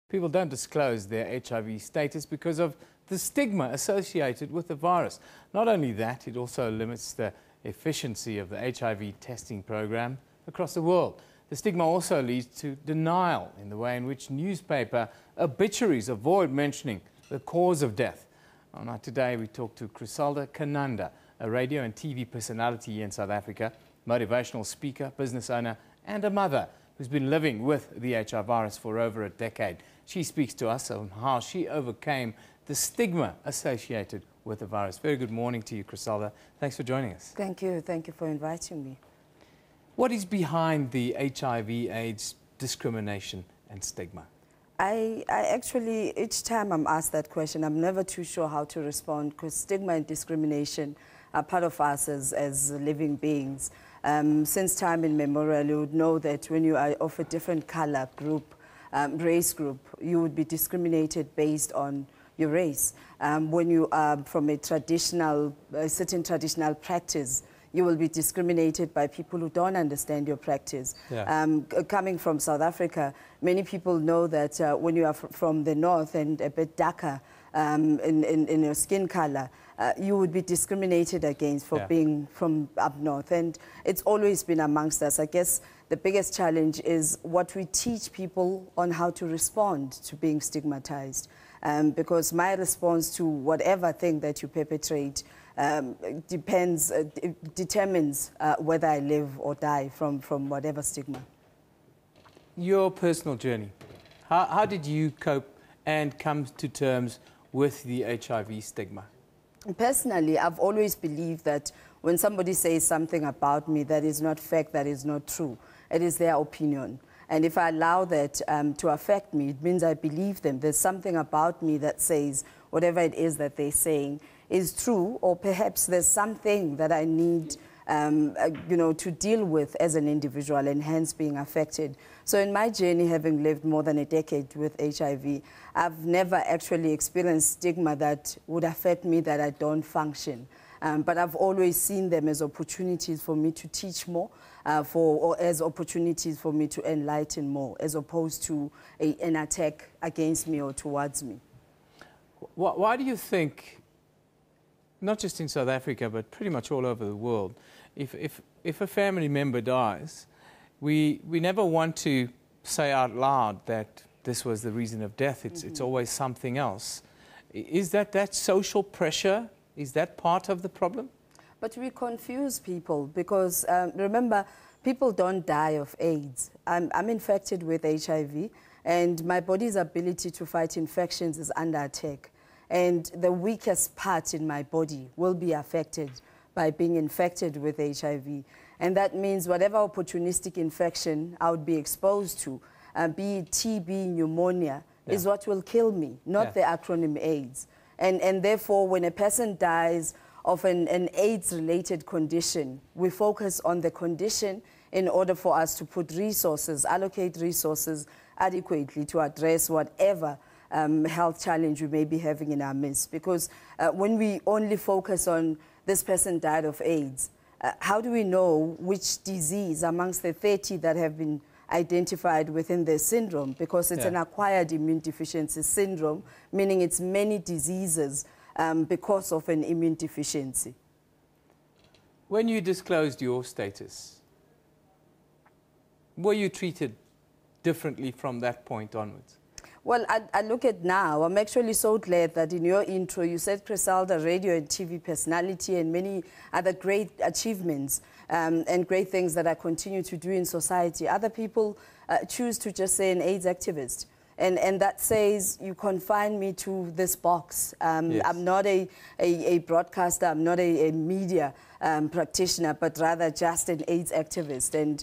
People don't disclose their HIV status because of the stigma associated with the virus. Not only that, it also limits the efficiency of the HIV testing program across the world. The stigma also leads to denial in the way in which newspaper obituaries avoid mentioning the cause of death. Now, today we talk to Criselda Kananda, a radio and TV personality here in South Africa, motivational speaker, business owner and a mother who's been living with the HIV virus for over a decade. She speaks to us on how she overcame the stigma associated with the virus. Very good morning to you, Criselda. Thanks for joining us. Thank you. Thank you for inviting me. What is behind the HIV/AIDS discrimination and stigma? I actually, each time I'm asked that question, I'm never too sure how to respond, because stigma and discrimination are part of us as living beings. Since time immemorial, you would know that when you are of a different color group, race group, you would be discriminated based on your race. When you are from a certain traditional practice, you will be discriminated by people who don't understand your practice. Yeah. Coming from South Africa, many people know that when you are from the north and a bit darker in your skin color, you would be discriminated against for being from up north. And it's always been amongst us. I guess the biggest challenge is what we teach people on how to respond to being stigmatized. Because my response to whatever thing that you perpetrate determines whether I live or die from whatever stigma. Your personal journey, how did you cope and come to terms with the HIV stigma? Personally, I've always believed that when somebody says something about me that is not fact, that is not true, it is their opinion. And if I allow that to affect me, it means I believe them. There's something about me that says whatever it is that they're saying is true, or perhaps there's something that I need to deal with as an individual and hence being affected. So in my journey, having lived more than a decade with HIV, I've never actually experienced stigma that would affect me that I don't function. But I've always seen them as opportunities for me to teach more, or as opportunities for me to enlighten more, as opposed to an attack against me or towards me. Why do you think, not just in South Africa, but pretty much all over the world, if a family member dies, we never want to say out loud that this was the reason of death. It's always something else. Is that social pressure? Is that part of the problem? But we confuse people because, remember, people don't die of AIDS. I'm infected with HIV, and my body's ability to fight infections is under attack. And the weakest part in my body will be affected by being infected with HIV. And that means whatever opportunistic infection I would be exposed to, be it TB, pneumonia, is what will kill me, not the acronym AIDS. And therefore, when a person dies of an AIDS-related condition, we focus on the condition in order for us to put resources, allocate resources adequately to address whatever health challenge we may be having in our midst. Because when we only focus on this person died of AIDS, how do we know which disease amongst the 30 that have been identified within the syndrome? Because it's an acquired immune deficiency syndrome, meaning it's many diseases because of an immune deficiency. When you disclosed your status, were you treated differently from that point onwards? Well, I look at now, I'm actually so glad that in your intro you said Criselda, radio and TV personality, and many other great achievements and great things that I continue to do in society. Other people choose to just say an AIDS activist. And that says you confine me to this box. I'm not a broadcaster, I'm not a media practitioner, but rather just an AIDS activist. And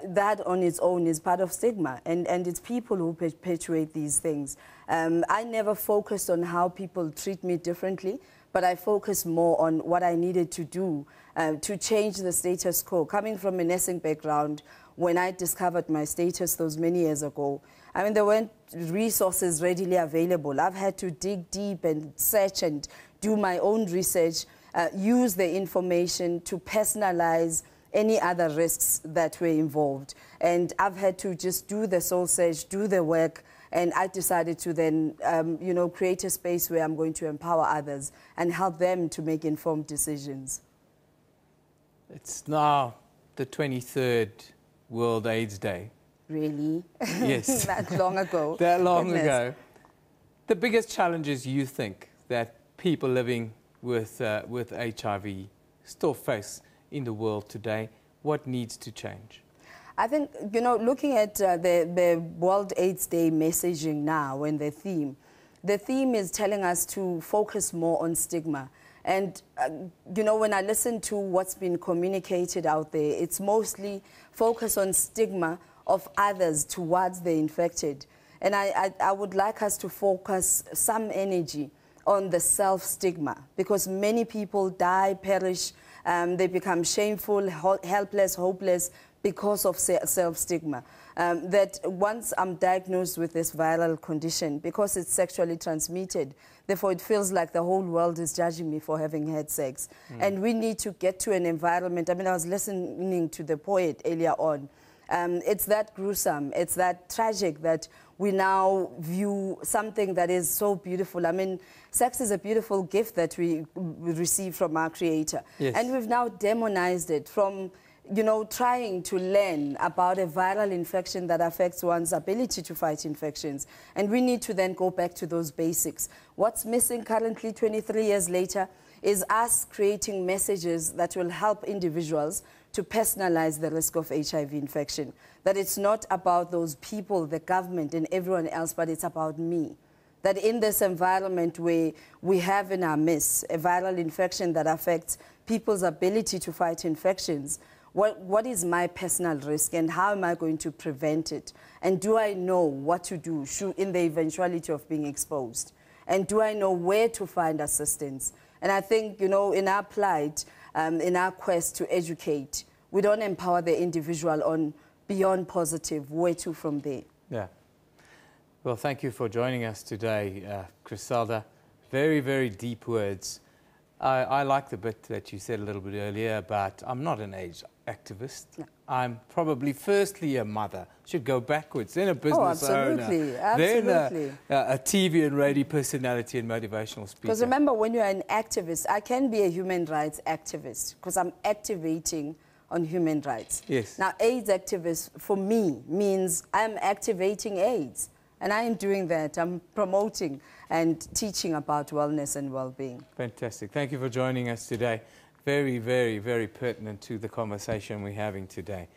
that on its own is part of stigma, and it's people who perpetuate these things. I never focused on how people treat me differently, but I focused more on what I needed to do to change the status quo. Coming from a nursing background, when I discovered my status those many years ago, I mean, there weren't resources readily available. I've had to dig deep and search and do my own research, use the information to personalize any other risks that were involved. And I've had to just do the soul search, do the work, And I decided to then, you know, create a space where I'm going to empower others and help them to make informed decisions. It's now the 23rd World AIDS Day. Really? Yes. That long ago. That long Goodness. ago. The biggest challenges you think that people living with HIV still face in the world today, what needs to change? I think, you know, looking at the World AIDS Day messaging now and the theme is telling us to focus more on stigma. And, you know, when I listen to what's been communicated out there, it's mostly focus on stigma of others towards the infected. And I would like us to focus some energy on the self-stigma, because many people die, perish, they become shameful, helpless, hopeless because of self-stigma. That once I'm diagnosed with this viral condition, because it's sexually transmitted, therefore it feels like the whole world is judging me for having had sex. And we need to get to an environment. I mean, I was listening to the poet earlier on. It's that gruesome, it's that tragic that we now view something that is so beautiful. I mean, sex is a beautiful gift that we receive from our Creator. Yes. And we've now demonized it from, you know, trying to learn about a viral infection that affects one's ability to fight infections. And we need to then go back to those basics. What's missing currently, 23 years later, is us creating messages that will help individuals to personalize the risk of HIV infection. That it's not about those people, the government and everyone else, but it's about me. That in this environment where we have in our midst a viral infection that affects people's ability to fight infections, what is my personal risk and how am I going to prevent it? And do I know what to do in the eventuality of being exposed? And do I know where to find assistance? And I think, you know, in our plight, in our quest to educate, we don't empower the individual on beyond positive, where to from there. Yeah. Well, thank you for joining us today, Criselda. Very, very deep words. I like the bit that you said a little bit earlier about I'm not an AIDS activist. No. I'm probably firstly a mother. Should go backwards. Then a business owner. Absolutely. Then a TV and radio personality and motivational speaker. Because remember, when you're an activist, I can be a human rights activist because I'm activating on human rights. Yes. Now, AIDS activist for me means I'm activating AIDS. And I am doing that. I'm promoting and teaching about wellness and well-being. Fantastic. Thank you for joining us today. Very, very, very pertinent to the conversation we're having today.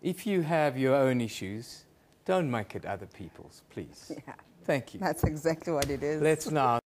If you have your own issues, don't make it other people's, please. Yeah. Thank you. That's exactly what it is. Let's now